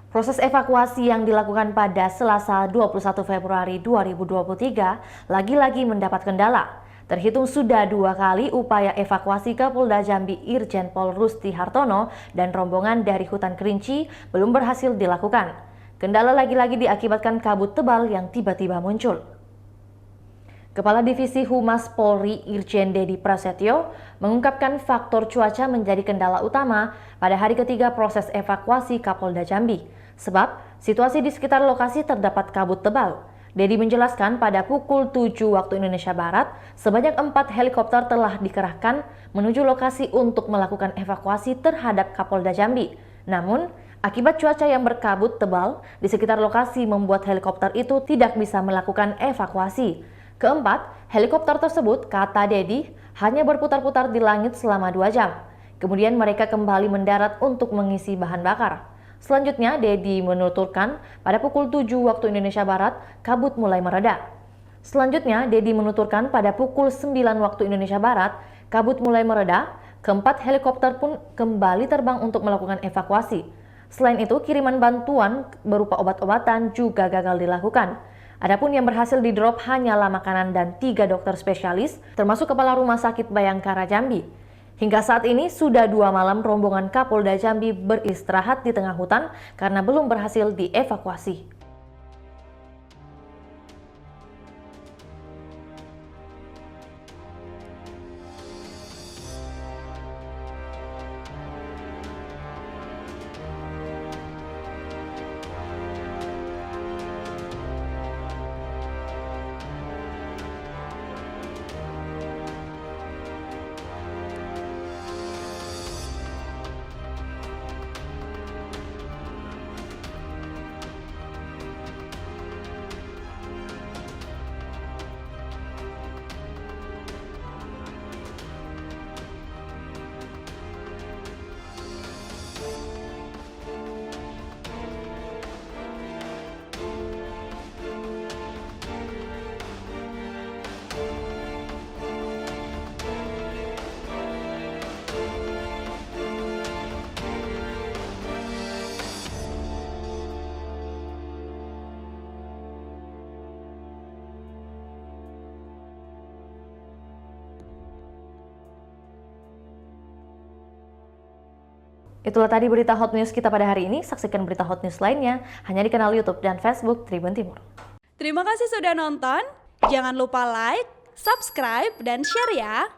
Proses evakuasi yang dilakukan pada Selasa 21 Februari 2023 lagi-lagi mendapat kendala. Terhitung sudah 2 kali upaya evakuasi Kapolda Jambi Irjen Pol Rusti Hartono dan rombongan dari Hutan Kerinci belum berhasil dilakukan. Kendala lagi-lagi diakibatkan kabut tebal yang tiba-tiba muncul. Kepala Divisi Humas Polri Irjen Dedi Prasetyo mengungkapkan faktor cuaca menjadi kendala utama pada hari ketiga proses evakuasi Kapolda Jambi. Sebab situasi di sekitar lokasi terdapat kabut tebal. Dedi menjelaskan pada pukul 7 waktu Indonesia Barat, sebanyak 4 helikopter telah dikerahkan menuju lokasi untuk melakukan evakuasi terhadap Kapolda Jambi. Namun, akibat cuaca yang berkabut tebal di sekitar lokasi membuat helikopter itu tidak bisa melakukan evakuasi. Keempat, helikopter tersebut, kata Dedi, hanya berputar-putar di langit selama 2 jam. Kemudian mereka kembali mendarat untuk mengisi bahan bakar. Selanjutnya, Dedi menuturkan pada pukul 7 waktu Indonesia Barat, kabut mulai mereda. Selanjutnya, Dedi menuturkan pada pukul 9 waktu Indonesia Barat, kabut mulai mereda. Keempat helikopter pun kembali terbang untuk melakukan evakuasi. Selain itu, kiriman bantuan berupa obat-obatan juga gagal dilakukan. Adapun yang berhasil di-drop hanyalah makanan dan 3 dokter spesialis, termasuk Kepala Rumah Sakit Bayangkara Jambi. Hingga saat ini sudah 2 malam rombongan Kapolda Jambi beristirahat di tengah hutan karena belum berhasil dievakuasi. Itulah tadi berita hot news kita pada hari ini. Saksikan berita hot news lainnya hanya di kanal YouTube dan Facebook Tribun Timur. Terima kasih sudah nonton. Jangan lupa like, subscribe, dan share ya.